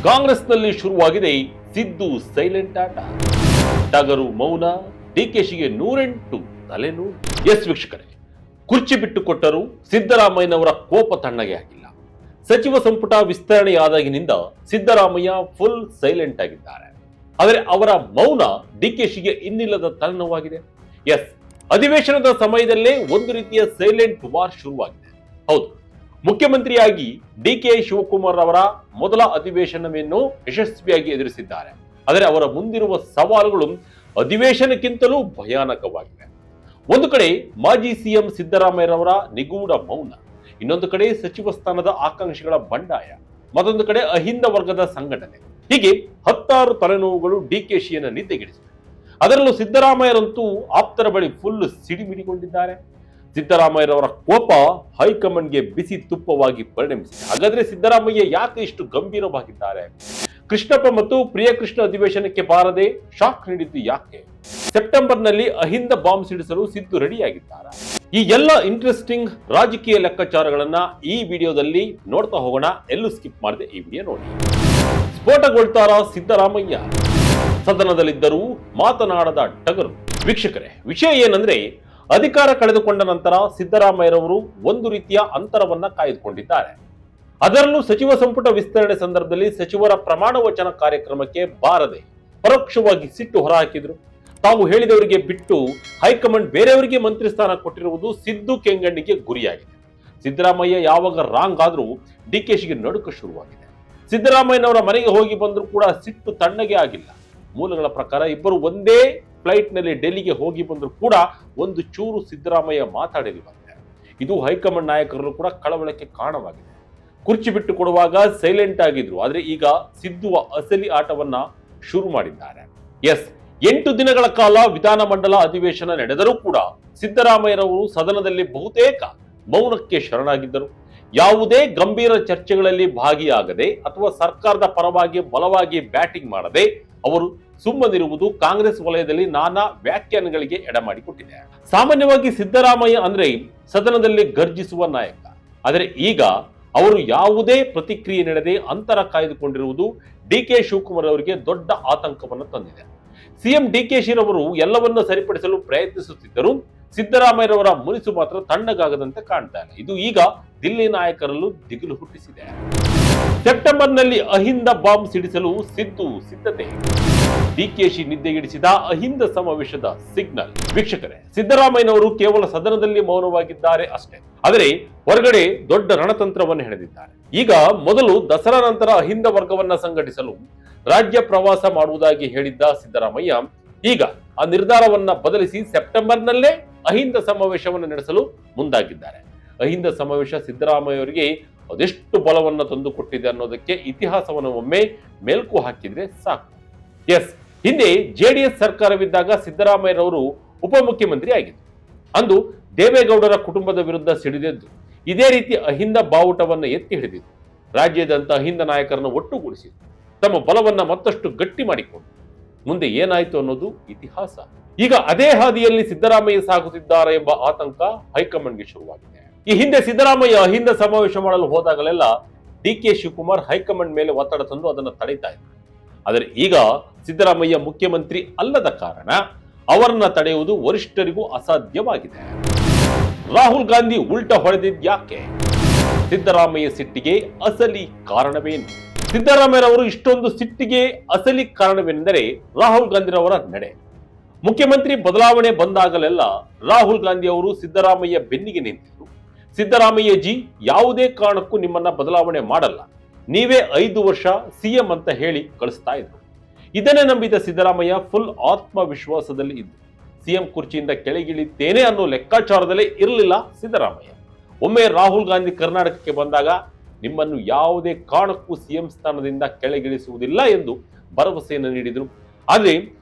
ಕಾಂಗ್ರೆಸ್ನಲ್ಲಿ ಶುರುವಾಗಿದೆ ಸಿದ್ದು ಸೈಲೆಂಟ್ ಆಟ. ಟಗರು ಮೌನ, ಡಿಕೆಶಿಗೆ 108 ತಲೆನೋವು. ಎಸ್ ವೀಕ್ಷಕರೇ, ಕುರ್ಚಿ ಬಿಟ್ಟು ಕೊಟ್ಟರು ಸಿದ್ದರಾಮಯ್ಯನವರ ಕೋಪ ತಣ್ಣಗೆ ಆಗಿಲ್ಲ. ಸಚಿವ ಸಂಪುಟ ವಿಸ್ತರಣೆಯಾದಾಗಿನಿಂದ ಸಿದ್ದರಾಮಯ್ಯ ಫುಲ್ ಸೈಲೆಂಟ್ ಆಗಿದ್ದಾರೆ. ಆದರೆ ಅವರ ಮೌನ ಡಿಕೆಶಿಗೆ ಇನ್ನಿಲ್ಲದ ತಲೆನೋವಾಗಿದೆ. ಎಸ್, ಅಧಿವೇಶನದ ಸಮಯದಲ್ಲೇ ಒಂದು ರೀತಿಯ ಸೈಲೆಂಟ್ ವಾರ್ ಶುರುವಾಗಿದೆ. ಹೌದು, ಮುಖ್ಯಮಂತ್ರಿಯಾಗಿ ಡಿಕೆ ಶಿವಕುಮಾರ್ ಅವರ ಮೊದಲ ಅಧಿವೇಶನವನ್ನು ಯಶಸ್ವಿಯಾಗಿ ಎದುರಿಸಿದ್ದಾರೆ. ಆದರೆ ಅವರ ಮುಂದಿರುವ ಸವಾಲುಗಳು ಅಧಿವೇಶನಕ್ಕಿಂತಲೂ ಭಯಾನಕವಾಗಿವೆ. ಒಂದು ಕಡೆ ಮಾಜಿ ಸಿಎಂ ಸಿದ್ದರಾಮಯ್ಯರವರ ನಿಗೂಢ ಮೌನ, ಇನ್ನೊಂದು ಕಡೆ ಸಚಿವ ಸ್ಥಾನದ ಆಕಾಂಕ್ಷಿಗಳ ಬಂಡಾಯ, ಮತ್ತೊಂದು ಕಡೆ ಅಹಿಂದ ವರ್ಗದ ಸಂಘಟನೆ. ಹೀಗೆ 10 ತಲೆನೋವುಗಳು ಡಿಕೆಶಿಯನ್ನು ನಿದ್ದೆಗೆಡಿಸಿವೆ. ಅದರಲ್ಲೂ ಸಿದ್ದರಾಮಯ್ಯರಂತೂ ಆಪ್ತರ ಬಳಿ ಫುಲ್ ಸಿಡಿಮಿಡಿಗೊಂಡಿದ್ದಾರೆ. ಸಿದ್ದರಾಮಯ್ಯರವರ ಕೋಪ ಹೈಕಮಾಂಡ್ಗೆ ಬಿಸಿ ತುಪ್ಪವಾಗಿ ಪರಿಣಮಿಸಿದೆ. ಹಾಗಾದ್ರೆ ಸಿದ್ದರಾಮಯ್ಯ ಯಾಕೆ ಇಷ್ಟು ಗಂಭೀರವಾಗಿದ್ದಾರೆ? ಕೃಷ್ಣಪ್ಪ ಮತ್ತು ಪ್ರಿಯಕೃಷ್ಣ ಅಧಿವೇಶನಕ್ಕೆ ಬಾರದೆ ಶಾಕ್ ನೀಡಿದ್ದು ಯಾಕೆ? ಸೆಪ್ಟೆಂಬರ್ನಲ್ಲಿ ಅಹಿಂದ ಬಾಂಬ್ ಸಿಡಿಸಲು ಸಿದ್ದು ರೆಡಿಯಾಗಿದ್ದಾರೆ. ಈ ಎಲ್ಲ ಇಂಟ್ರೆಸ್ಟಿಂಗ್ ರಾಜಕೀಯ ಲೆಕ್ಕಾಚಾರಗಳನ್ನ ಈ ವಿಡಿಯೋದಲ್ಲಿ ನೋಡ್ತಾ ಹೋಗೋಣ. ಎಲ್ಲೂ ಸ್ಕಿಪ್ ಮಾಡದೆ ಈ ವಿಡಿಯೋ ನೋಡಿ. ಸ್ಫೋಟಗೊಳ್ತಾರ ಸಿದ್ದರಾಮಯ್ಯ, ಸದನದಲ್ಲಿದ್ದರೂ ಮಾತನಾಡದ ಟಗರು. ವೀಕ್ಷಕರೇ, ವಿಷಯ ಏನಂದ್ರೆ, ಅಧಿಕಾರ ಕಳೆದುಕೊಂಡ ನಂತರ ಸಿದ್ದರಾಮಯ್ಯರವರು ಒಂದು ರೀತಿಯ ಅಂತರವನ್ನ ಕಾಯ್ದುಕೊಂಡಿದ್ದಾರೆ. ಅದರಲ್ಲೂ ಸಚಿವ ಸಂಪುಟ ವಿಸ್ತರಣೆ ಸಂದರ್ಭದಲ್ಲಿ ಸಚಿವರ ಪ್ರಮಾಣ ವಚನ ಕಾರ್ಯಕ್ರಮಕ್ಕೆ ಬಾರದೆ ಪರೋಕ್ಷವಾಗಿ ಸಿಟ್ಟು ಹೊರಹಾಕಿದ್ರು. ತಾವು ಹೇಳಿದವರಿಗೆ ಬಿಟ್ಟು ಹೈಕಮಾಂಡ್ ಬೇರೆಯವರಿಗೆ ಮಂತ್ರಿ ಸ್ಥಾನ ಕೊಟ್ಟಿರುವುದು ಸಿದ್ದು ಕೆಂಗಣ್ಣಿಗೆ ಗುರಿಯಾಗಿದೆ. ಸಿದ್ದರಾಮಯ್ಯ ಯಾವಾಗ ರಾಂಗ್ ಆದ್ರೂ ಡಿಕೆಶಿಗೆ ನಡುಕ ಶುರುವಾಗಿದೆ. ಸಿದ್ದರಾಮಯ್ಯನವರ ಮನೆಗೆ ಹೋಗಿ ಬಂದರೂ ಕೂಡ ಸಿಟ್ಟು ತಣ್ಣಗೆ ಆಗಿಲ್ಲ. ಮೂಲಗಳ ಪ್ರಕಾರ ಇಬ್ಬರು ಒಂದೇ ಫ್ಲೈಟ್ ನಲ್ಲಿ ಡೆಲ್ಲಿಗೆ ಹೋಗಿ ಬಂದರೂ ಕೂಡ ಒಂದು ಚೂರು ಸಿದ್ದರಾಮಯ್ಯ ಮಾತಾಡಿರುವಂತೆ. ಇದು ಹೈಕಮಾಂಡ್ ನಾಯಕರಲ್ಲೂ ಕೂಡ ಕಳವಳಕ್ಕೆ ಕಾರಣವಾಗಿದೆ. ಕುರ್ಚಿ ಬಿಟ್ಟು ಕೊಡುವಾಗ ಸೈಲೆಂಟ್ ಆಗಿದ್ರು, ಆದ್ರೆ ಈಗ ಸಿದ್ದುವ ಅಸಲಿ ಆಟವನ್ನ ಶುರು ಮಾಡಿದ್ದಾರೆ. ಎಸ್, 8 ದಿನಗಳ ಕಾಲ ವಿಧಾನಮಂಡಲ ಅಧಿವೇಶನ ನಡೆದರೂ ಕೂಡ ಸಿದ್ದರಾಮಯ್ಯರವರು ಸದನದಲ್ಲಿ ಬಹುತೇಕ ಮೌನಕ್ಕೆ ಶರಣಾಗಿದ್ದರು. ಯಾವುದೇ ಗಂಭೀರ ಚರ್ಚೆಗಳಲ್ಲಿ ಭಾಗಿಯಾಗದೆ ಅಥವಾ ಸರ್ಕಾರದ ಪರವಾಗಿ ಬಲವಾಗಿ ಬ್ಯಾಟಿಂಗ್ ಮಾಡದೆ ಅವರು ಸುಮ್ಮನಿರುವುದು ಕಾಂಗ್ರೆಸ್ ವಲಯದಲ್ಲಿ ನಾನಾ ವ್ಯಾಖ್ಯಾನಗಳಿಗೆ ಎಡೆಮಾಡಿಕೊಟ್ಟಿದೆ. ಸಾಮಾನ್ಯವಾಗಿ ಸಿದ್ದರಾಮಯ್ಯ ಅಂದ್ರೆ ಸದನದಲ್ಲಿ ಗರ್ಜಿಸುವ ನಾಯಕ. ಆದರೆ ಈಗ ಅವರು ಯಾವುದೇ ಪ್ರತಿಕ್ರಿಯೆ ನೀಡದೆ ಅಂತರ ಕಾಯ್ದುಕೊಂಡಿರುವುದು ಡಿಕೆ ಶಿವಕುಮಾರ್ ಅವರಿಗೆ ದೊಡ್ಡ ಆತಂಕವನ್ನು ತಂದಿದೆ. ಸಿಎಂ ಡಿಕೆಶಿರವರು ಎಲ್ಲವನ್ನ ಸರಿಪಡಿಸಲು ಪ್ರಯತ್ನಿಸುತ್ತಿದ್ದರೂ ಸಿದ್ದರಾಮಯ್ಯರವರ ಮುನಿಸು ಮಾತ್ರ ತಣ್ಣಗಾಗದಂತೆ ಕಾಣ್ತಾ ಇದೆ. ಇದು ಈಗ ದಿಲ್ಲಿ ನಾಯಕರಲ್ಲೂ ದಿಗಿಲು ಹುಟ್ಟಿಸಿದೆ. ಸೆಪ್ಟೆಂಬರ್ನಲ್ಲಿ ಅಹಿಂದ ಬಾಂಬ್ ಸಿಡಿಸಲು ಸಿದ್ದು ಸಿದ್ಧತೆ. ಡಿಕೆಶಿ ನಿದ್ದೆಗೆಡಿಸಿದ ಅಹಿಂದ ಸಮಾವೇಶದ ಸಿಗ್ನಲ್. ವೀಕ್ಷಕರೇ, ಸಿದ್ದರಾಮಯ್ಯನವರು ಕೇವಲ ಸದನದಲ್ಲಿ ಮೌನವಾಗಿದ್ದಾರೆ ಅಷ್ಟೇ, ಆದರೆ ಹೊರಗಡೆ ದೊಡ್ಡ ರಣತಂತ್ರವನ್ನು ಹೆಣೆದಿದ್ದಾರೆ. ಈಗ ಮೊದಲು ದಸರಾ ನಂತರ ಅಹಿಂದ ವರ್ಗವನ್ನ ಸಂಘಟಿಸಲು ರಾಜ್ಯ ಪ್ರವಾಸ ಮಾಡುವುದಾಗಿ ಹೇಳಿದ್ದ ಸಿದ್ದರಾಮಯ್ಯ ಈಗ ಆ ನಿರ್ಧಾರವನ್ನ ಬದಲಿಸಿ ಸೆಪ್ಟೆಂಬರ್ನಲ್ಲೇ ಅಹಿಂದ ಸಮಾವೇಶವನ್ನು ನಡೆಸಲು ಮುಂದಾಗಿದ್ದಾರೆ. ಅಹಿಂದ ಸಮಾವೇಶ ಸಿದ್ದರಾಮಯ್ಯ ಅವರಿಗೆ ಅದೆಷ್ಟು ಬಲವನ್ನು ತಂದುಕೊಟ್ಟಿದೆ ಅನ್ನೋದಕ್ಕೆ ಇತಿಹಾಸವನ್ನು ಒಮ್ಮೆ ಮೆಲುಕು ಹಾಕಿದ್ರೆ ಸಾಕು. ಎಸ್, ಹಿಂದೆ ಜೆಡಿಎಸ್ ಸರ್ಕಾರವಿದ್ದಾಗ ಸಿದ್ದರಾಮಯ್ಯರವರು ಉಪಮುಖ್ಯಮಂತ್ರಿ ಆಗಿದ್ರು. ಅಂದು ದೇವೇಗೌಡರ ಕುಟುಂಬದ ವಿರುದ್ಧ ಸಿಡಿದೆದ್ದು ಇದೇ ರೀತಿ ಅಹಿಂದ ಬಾವುಟವನ್ನು ಎತ್ತಿ ಹಿಡಿದಿದ್ದು ರಾಜ್ಯದಂತ ಅಹಿಂದ ನಾಯಕರನ್ನು ಒಟ್ಟುಗೂಡಿಸಿದ್ರು. ತಮ್ಮ ಬಲವನ್ನ ಮತ್ತಷ್ಟು ಗಟ್ಟಿ ಮಾಡಿಕೊಂಡು ಮುಂದೆ ಏನಾಯ್ತು ಅನ್ನೋದು ಇತಿಹಾಸ. ಈಗ ಅದೇ ಹಾದಿಯಲ್ಲಿ ಸಿದ್ದರಾಮಯ್ಯ ಸಾಗುತ್ತಿದ್ದಾರೆ ಎಂಬ ಆತಂಕ ಹೈಕಮಾಂಡ್ಗೆ ಶುರುವಾಗಿದೆ. ಈ ಹಿಂದೆ ಸಿದ್ದರಾಮಯ್ಯ ಅಹಿಂದ ಸಮಾವೇಶ ಮಾಡಲು ಹೋದಾಗಲೆಲ್ಲ ಡಿಕೆ ಶಿವಕುಮಾರ್ ಹೈಕಮಾಂಡ್ ಮೇಲೆ ಒತ್ತಡ ತಂದು ಅದನ್ನು ತಡೀತಾ ಇದ್ರು. ಆದರೆ ಈಗ ಸಿದ್ದರಾಮಯ್ಯ ಮುಖ್ಯಮಂತ್ರಿ ಅಲ್ಲದ ಕಾರಣ ಅವರನ್ನ ತಡೆಯುವುದು ವರಿಷ್ಠರಿಗೂ ಅಸಾಧ್ಯವಾಗಿದೆ. ರಾಹುಲ್ ಗಾಂಧಿ ಉಲ್ಟ ಹೊಡೆದಿದ್ಯಾಕೆ? ಸಿದ್ದರಾಮಯ್ಯ ಸಿಟ್ಟಿಗೆ ಅಸಲಿ ಕಾರಣವೇನು? ಸಿದ್ದರಾಮಯ್ಯರವರು ಇಷ್ಟೊಂದು ಸಿಟ್ಟಿಗೆ ಅಸಲಿ ಕಾರಣವೆಂದರೆ ರಾಹುಲ್ ಗಾಂಧಿರವರ ನಡೆ. ಮುಖ್ಯಮಂತ್ರಿ ಬದಲಾವಣೆ ಬಂದಾಗಲೆಲ್ಲ ರಾಹುಲ್ ಗಾಂಧಿ ಅವರು ಸಿದ್ದರಾಮಯ್ಯ ಬೆನ್ನಿಗೆ ನಿಂತಿದ್ರು. ಸಿದ್ದರಾಮಯ್ಯ ಜಿ, ಯಾವುದೇ ಕಾರಣಕ್ಕೂ ನಿಮ್ಮನ್ನ ಬದಲಾವಣೆ ಮಾಡಲ್ಲ, ನೀವೇ 5 ವರ್ಷ ಸಿಎಂ ಅಂತ ಹೇಳಿ ಕಳಿಸ್ತಾ ಇದ್ರು. ಇದನ್ನೇ ನಂಬಿದ ಸಿದ್ದರಾಮಯ್ಯ ಫುಲ್ ಆತ್ಮವಿಶ್ವಾಸದಲ್ಲಿ ಇದ್ದು ಸಿಎಂ ಕುರ್ಚಿಯಿಂದ ಕೆಳಗಿಳಿತೇನೆ ಅನ್ನೋ ಲೆಕ್ಕಾಚಾರದಲ್ಲೇ ಇರಲಿಲ್ಲ ಸಿದ್ದರಾಮಯ್ಯ. ಒಮ್ಮೆ ರಾಹುಲ್ ಗಾಂಧಿ ಕರ್ನಾಟಕಕ್ಕೆ ಬಂದಾಗ ನಿಮ್ಮನ್ನು ಯಾವುದೇ ಕಾರಣಕ್ಕೂ ಸಿಎಂ ಸ್ಥಾನದಿಂದ ಕೆಳಗಿಳಿಸುವುದಿಲ್ಲ ಎಂದು ಭರವಸೆಯನ್ನು ನೀಡಿದರು. ಆದರೆ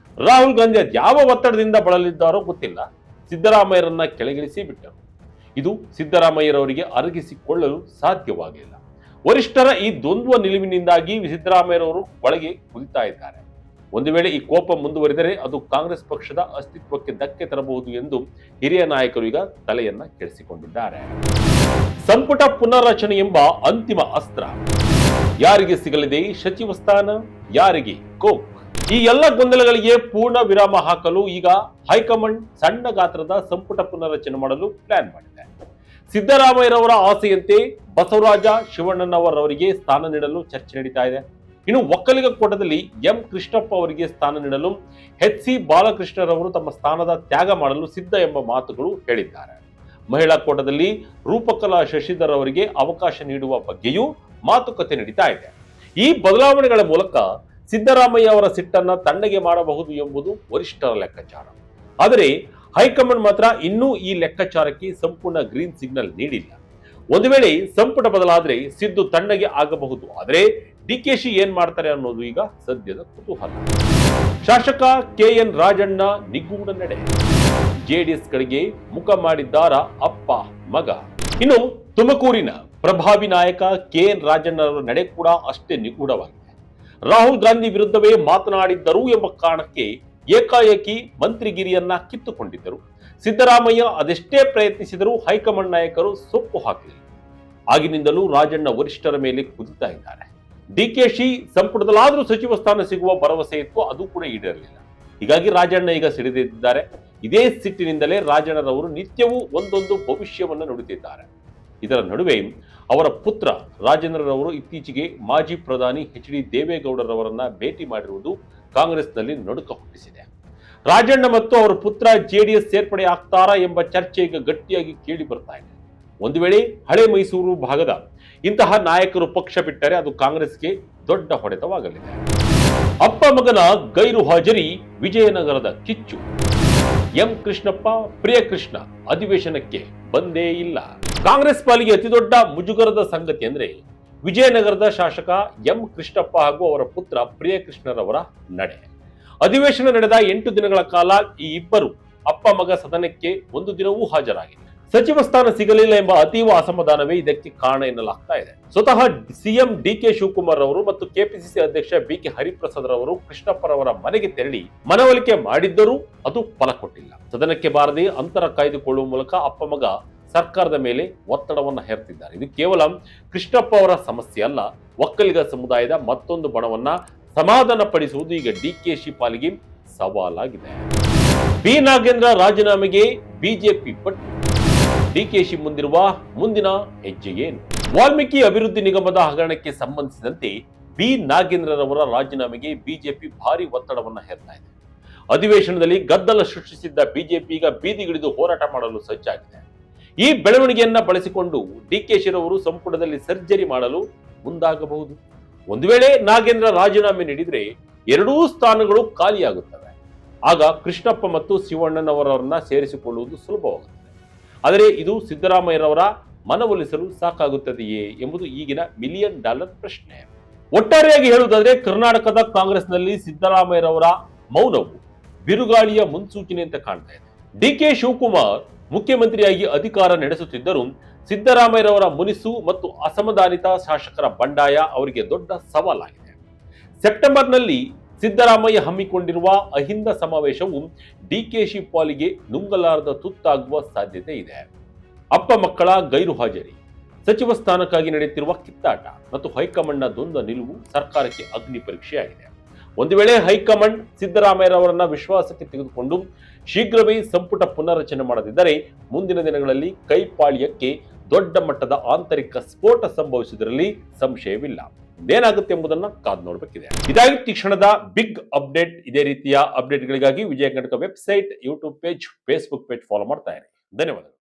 ರಾಹುಲ್ ಗಾಂಧಿ ಯಾವ ಒತ್ತಡದಿಂದ ಬಳಲಿದ್ದಾರೋ ಗೊತ್ತಿಲ್ಲ, ಸಿದ್ದರಾಮಯ್ಯರನ್ನ ಕೆಳಗಿಳಿಸಿ ಬಿಟ್ಟರು. ಇದು ಸಿದ್ದರಾಮಯ್ಯರವರಿಗೆ ಅರಗಿಸಿಕೊಳ್ಳಲು ಸಾಧ್ಯವಾಗಲಿಲ್ಲ. ವರಿಷ್ಠರ ಈ ದ್ವಂದ್ವ ನಿಲುವಿನಿಂದಾಗಿ ಸಿದ್ದರಾಮಯ್ಯರವರು ಒಳಗೆ ಕುದಿತಾ ಇದ್ದಾರೆ. ಒಂದು ವೇಳೆ ಈ ಕೋಪ ಮುಂದುವರಿದರೆ ಅದು ಕಾಂಗ್ರೆಸ್ ಪಕ್ಷದ ಅಸ್ತಿತ್ವಕ್ಕೆ ಧಕ್ಕೆ ತರಬಹುದು ಎಂದು ಹಿರಿಯ ನಾಯಕರು ಈಗ ತಲೆಯನ್ನ ಕೆಡಿಸಿಕೊಂಡಿದ್ದಾರೆ. ಸಂಪುಟ ಪುನರ್ರಚನೆ ಎಂಬ ಅಂತಿಮ ಅಸ್ತ್ರ ಯಾರಿಗೆ ಸಿಗಲಿದೆ ಸಚಿವ ಸ್ಥಾನ, ಯಾರಿಗೆ ಕೋಕ್? ಈ ಎಲ್ಲ ಗೊಂದಲಗಳಿಗೆ ಪೂರ್ಣ ವಿರಾಮ ಹಾಕಲು ಈಗ ಹೈಕಮಾಂಡ್ ಸಣ್ಣ ಗಾತ್ರದ ಸಂಪುಟ ಪುನರ್ರಚನೆ ಮಾಡಲು ಪ್ಲಾನ್ ಮಾಡಿದೆ. ಸಿದ್ದರಾಮಯ್ಯರವರ ಆಸೆಯಂತೆ ಬಸವರಾಜ ಶಿವಣ್ಣನವರವರಿಗೆ ಸ್ಥಾನ ನೀಡಲು ಚರ್ಚೆ ನಡೀತಾ ಇದೆ. ಇನ್ನು ಒಕ್ಕಲಿಗ ಕೋಟದಲ್ಲಿ ಎಂ ಕೃಷ್ಣಪ್ಪ ಅವರಿಗೆ ಸ್ಥಾನ ನೀಡಲು ಎಚ್.ಸಿ. ಬಾಲಕೃಷ್ಣರವರು ತಮ್ಮ ಸ್ಥಾನದ ತ್ಯಾಗ ಮಾಡಲು ಸಿದ್ಧ ಎಂಬ ಮಾತುಗಳು ಹೇಳಿದ್ದಾರೆ. ಮಹಿಳಾ ಕೋಟದಲ್ಲಿ ರೂಪಕಲಾ ಶಶಿಧರ್ ಅವರಿಗೆ ಅವಕಾಶ ನೀಡುವ ಬಗ್ಗೆಯೂ ಮಾತುಕತೆ ನಡೀತಾ ಇದೆ. ಈ ಬದಲಾವಣೆಗಳ ಮೂಲಕ ಸಿದ್ದರಾಮಯ್ಯ ಅವರ ಸಿಟ್ಟನ್ನ ತಣ್ಣಗೆ ಮಾಡಬಹುದು ಎಂಬುದು ವರಿಷ್ಠರ ಲೆಕ್ಕಾಚಾರ. ಆದರೆ ಹೈಕಮಾಂಡ್ ಮಾತ್ರ ಇನ್ನೂ ಈ ಲೆಕ್ಕಾಚಾರಕ್ಕೆ ಸಂಪೂರ್ಣ ಗ್ರೀನ್ ಸಿಗ್ನಲ್ ನೀಡಿಲ್ಲ. ಒಂದು ವೇಳೆ ಸಂಪುಟ ಬದಲಾದ್ರೆ ಸಿದ್ದು ತಣ್ಣಗೆ ಆಗಬಹುದು. ಆದರೆ ಡಿಕೆಶಿ ಏನ್ ಮಾಡ್ತಾರೆ ಅನ್ನೋದು ಈಗ ಸದ್ಯದ ಕುತೂಹಲ. ಶಾಸಕ ಕೆಎನ್ ರಾಜಣ್ಣ ನಿಗೂಢ ನಡೆ, ಜೆಡಿಎಸ್ ಕಡೆಗೆ ಮುಖ ಮಾಡಿದ್ದಾರ ಅಪ್ಪ ಮಗ. ಇನ್ನು ತುಮಕೂರಿನ ಪ್ರಭಾವಿ ನಾಯಕ ಕೆಎನ್ ರಾಜಣ್ಣರ ನಡೆ ಕೂಡ ಅಷ್ಟೇ ನಿಗೂಢವಾಗಿದೆ. ರಾಹುಲ್ ಗಾಂಧಿ ವಿರುದ್ಧವೇ ಮಾತನಾಡಿದ್ದರು ಎಂಬ ಕಾರಣಕ್ಕೆ ಏಕಾಏಕಿ ಮಂತ್ರಿಗಿರಿಯನ್ನ ಕಿತ್ತುಕೊಂಡಿದ್ದರು. ಸಿದ್ದರಾಮಯ್ಯ ಅದೆಷ್ಟೇ ಪ್ರಯತ್ನಿಸಿದರೂ ಹೈಕಮಾಂಡ್ ನಾಯಕರು ಸೊಪ್ಪು ಹಾಕಲಿಲ್ಲ. ಆಗಿನಿಂದಲೂ ರಾಜಣ್ಣ ವರಿಷ್ಠರ ಮೇಲೆ ಕುದಿತಾ ಇದ್ದಾರೆ. ಡಿಕೆಶಿ ಸಂಪುಟದಲ್ಲಾದ್ರೂ ಸಚಿವ ಸ್ಥಾನ ಸಿಗುವ ಭರವಸೆ ಇತ್ತು, ಅದು ಕೂಡ ಈಡೇರಲಿಲ್ಲ. ಹೀಗಾಗಿ ರಾಜಣ್ಣ ಈಗ ಸಿಡಿದಿದ್ದಾರೆ. ಇದೇ ಸಿಟ್ಟಿನಿಂದಲೇ ರಾಜಣ್ಣರವರು ನಿತ್ಯವೂ ಒಂದೊಂದು ಭವಿಷ್ಯವನ್ನು ನುಡಿತಿದ್ದಾರೆ. ಇದರ ನಡುವೆ ಅವರ ಪುತ್ರ ರಾಜೇಂದ್ರರವರು ಇತ್ತೀಚೆಗೆ ಮಾಜಿ ಪ್ರಧಾನಿ ಎಚ್.ಡಿ. ದೇವೇಗೌಡರವರನ್ನ ಭೇಟಿ ಮಾಡಿರುವುದು ಕಾಂಗ್ರೆಸ್ನಲ್ಲಿ ನಡುಕ ಹುಟ್ಟಿಸಿದೆ. ರಾಜಣ್ಣ ಮತ್ತು ಅವರ ಪುತ್ರ ಜೆಡಿಎಸ್ ಸೇರ್ಪಡೆ ಆಗ್ತಾರಾ ಎಂಬ ಚರ್ಚೆ ಈಗ ಗಟ್ಟಿಯಾಗಿ ಕೇಳಿ ಬರ್ತಾ ಇದೆ. ಒಂದು ವೇಳೆ ಹಳೆ ಮೈಸೂರು ಭಾಗದ ಇಂತಹ ನಾಯಕರು ಪಕ್ಷ ಬಿಟ್ಟರೆ ಅದು ಕಾಂಗ್ರೆಸ್ಗೆ ದೊಡ್ಡ ಹೊಡೆತವಾಗಲಿದೆ. ಅಪ್ಪ ಮಗನ ಗೈರು ಹಾಜರಿ, ವಿಜಯನಗರದ ಕಿಚ್ಚು. ಎಂ ಕೃಷ್ಣಪ್ಪ ಪ್ರಿಯಕೃಷ್ಣ ಅಧಿವೇಶನಕ್ಕೆ ಬಂದೇ ಇಲ್ಲ. ಕಾಂಗ್ರೆಸ್ ಪಾಲಿಗೆ ಅತಿದೊಡ್ಡ ಮುಜುಗರದ ಸಂಗತಿ ಅಂದ್ರೆ ವಿಜಯನಗರದ ಶಾಸಕ ಎಂ ಕೃಷ್ಣಪ್ಪ ಹಾಗೂ ಅವರ ಪುತ್ರ ಪ್ರಿಯಕೃಷ್ಣರವರ ನಡೆ. ಅಧಿವೇಶನ ನಡೆದ 8 ದಿನಗಳ ಕಾಲ ಈ ಇಬ್ಬರು ಅಪ್ಪ ಮಗ ಸದನಕ್ಕೆ ಒಂದು ದಿನವೂ ಹಾಜರಾಗಿಲ್ಲ. ಸಚಿವ ಸ್ಥಾನ ಸಿಗಲಿಲ್ಲ ಎಂಬ ಅತೀವ ಅಸಮಾಧಾನವೇ ಇದಕ್ಕೆ ಕಾರಣ ಎನ್ನಲಾಗ್ತಾ ಇದೆ. ಸ್ವತಃ ಸಿಎಂ ಡಿ.ಕೆ. ಶಿವಕುಮಾರ್ ಅವರು ಮತ್ತು ಕೆಪಿಸಿಸಿ ಅಧ್ಯಕ್ಷ ಬಿ.ಕೆ. ಹರಿಪ್ರಸಾದ್ ರವರು ಕೃಷ್ಣಪ್ಪರವರ ಮನೆಗೆ ತೆರಳಿ ಮನವೊಲಿಕೆ ಮಾಡಿದ್ದರೂ ಅದು ಫಲ ಕೊಟ್ಟಿಲ್ಲ. ಸದನಕ್ಕೆ ಬಾರದೆ ಅಂತರ ಕಾಯ್ದುಕೊಳ್ಳುವ ಮೂಲಕ ಅಪ್ಪ ಮಗ ಸರ್ಕಾರದ ಮೇಲೆ ಒತ್ತಡವನ್ನ ಹೇರ್ತಿದ್ದಾರೆ. ಇದು ಕೇವಲ ಕೃಷ್ಣಪ್ಪ ಅವರ ಸಮಸ್ಯೆ ಅಲ್ಲ, ಒಕ್ಕಲಿಗ ಸಮುದಾಯದ ಮತ್ತೊಂದು ಬಣವನ್ನ ಸಮಾಧಾನ ಪಡಿಸುವುದು ಈಗ ಡಿಕೆಶಿ ಪಾಲಿಗೆ ಸವಾಲಾಗಿದೆ. ಬಿ ನಾಗೇಂದ್ರ ರಾಜೀನಾಮೆಗೆ ಬಿಜೆಪಿ ಪಟ್ಟು, ಡಿಕೆಶಿ ಮುಂದಿನ ಹೆಜ್ಜೆ ಏನು? ವಾಲ್ಮೀಕಿ ಅಭಿವೃದ್ಧಿ ನಿಗಮದ ಹಗರಣಕ್ಕೆ ಸಂಬಂಧಿಸಿದಂತೆ ಬಿ ನಾಗೇಂದ್ರರವರ ರಾಜೀನಾಮೆಗೆ ಬಿಜೆಪಿ ಭಾರಿ ಒತ್ತಡವನ್ನ ಹೇರ್ತಾ ಇದೆ. ಅಧಿವೇಶನದಲ್ಲಿ ಗದ್ದಲ ಸೃಷ್ಟಿಸಿದ್ದ ಬಿಜೆಪಿ ಈಗ ಬೀದಿಗಿಳಿದು ಹೋರಾಟ ಮಾಡಲು ಸಜ್ಜಾಗಿದೆ. ಈ ಬೆಳವಣಿಗೆಯನ್ನ ಬಳಸಿಕೊಂಡು ಡಿಕೆಶಿರವರು ಸಂಪುಟದಲ್ಲಿ ಸರ್ಜರಿ ಮಾಡಲು ಮುಂದಾಗಬಹುದು. ಒಂದು ವೇಳೆ ನಾಗೇಂದ್ರ ರಾಜೀನಾಮೆ ನೀಡಿದ್ರೆ ಎರಡೂ ಸ್ಥಾನಗಳು ಖಾಲಿಯಾಗುತ್ತವೆ. ಆಗ ಕೃಷ್ಣಪ್ಪ ಮತ್ತು ಶಿವಣ್ಣನವರನ್ನ ಸೇರಿಸಿಕೊಳ್ಳುವುದು ಸುಲಭವಾಗುತ್ತದೆ. ಆದರೆ ಇದು ಸಿದ್ದರಾಮಯ್ಯರವರ ಮನವೊಲಿಸಲು ಸಾಕಾಗುತ್ತದೆಯೇ ಎಂಬುದು ಈಗಿನ $1 ಮಿಲಿಯನ್ ಪ್ರಶ್ನೆ. ಒಟ್ಟಾರೆಯಾಗಿ ಹೇಳುವುದಾದ್ರೆ ಕರ್ನಾಟಕದ ಕಾಂಗ್ರೆಸ್ನಲ್ಲಿ ಸಿದ್ದರಾಮಯ್ಯರವರ ಮೌನವು ಬಿರುಗಾಳಿಯ ಮುನ್ಸೂಚನೆ ಅಂತ ಕಾಣ್ತಾ ಇದೆ. ಡಿ.ಕೆ. ಶಿವಕುಮಾರ್ ಮುಖ್ಯಮಂತ್ರಿಯಾಗಿ ಅಧಿಕಾರ ನಡೆಸುತ್ತಿದ್ದರೂ ಸಿದ್ದರಾಮಯ್ಯರವರ ಮುನಿಸು ಮತ್ತು ಅಸಮಾಧಾನಿತ ಶಾಸಕರ ಬಂಡಾಯ ಅವರಿಗೆ ದೊಡ್ಡ ಸವಾಲಾಗಿದೆ. ಸೆಪ್ಟೆಂಬರ್ನಲ್ಲಿ ಸಿದ್ದರಾಮಯ್ಯ ಹಮ್ಮಿಕೊಂಡಿರುವ ಅಹಿಂದ ಸಮಾವೇಶವು ಡಿಕೆಶಿ ಪಾಲಿಗೆ ನುಂಗಲಾರದ ತುತ್ತಾಗುವ ಸಾಧ್ಯತೆ ಇದೆ. ಅಪ್ಪ ಮಕ್ಕಳ ಗೈರು ಹಾಜರಿ, ಸಚಿವ ಸ್ಥಾನಕ್ಕಾಗಿ ನಡೆಯುತ್ತಿರುವ ಕಿತ್ತಾಟ ಮತ್ತು ಹೈಕಮಾಂಡ್ನ ದ್ವಂದ್ವ ನಿಲುವು ಸರ್ಕಾರಕ್ಕೆ ಅಗ್ನಿ ಪರೀಕ್ಷೆಯಾಗಿದೆ. ಒಂದು ವೇಳೆ ಹೈಕಮಾಂಡ್ ಸಿದ್ದರಾಮಯ್ಯರವರನ್ನ ವಿಶ್ವಾಸಕ್ಕೆ ತೆಗೆದುಕೊಂಡು ಶೀಘ್ರವೇ ಸಂಪುಟ ಪುನರ್ರಚನೆ ಮಾಡದಿದ್ದರೆ ಮುಂದಿನ ದಿನಗಳಲ್ಲಿ ಕೈಪಾಳ್ಯಕ್ಕೆ ದೊಡ್ಡ ಮಟ್ಟದ ಆಂತರಿಕ ಸ್ಫೋಟ ಸಂಭವಿಸುವುದರಲ್ಲಿ ಸಂಶಯವಿಲ್ಲ. ಏನಾಗುತ್ತೆ ಎಂಬುದನ್ನು ಕಾದು ನೋಡಬೇಕಿದೆ. ಇದಾಗಿತ್ತು ಈ ಕ್ಷಣದ ಬಿಗ್ ಅಪ್ಡೇಟ್. ಇದೇ ರೀತಿಯ ಅಪ್ಡೇಟ್ಗಳಿಗಾಗಿ Vijaya Karnataka website, YouTube page, Facebook page follow ಮಾಡ್ತಾ ಇರಿ. ಧನ್ಯವಾದಗಳು.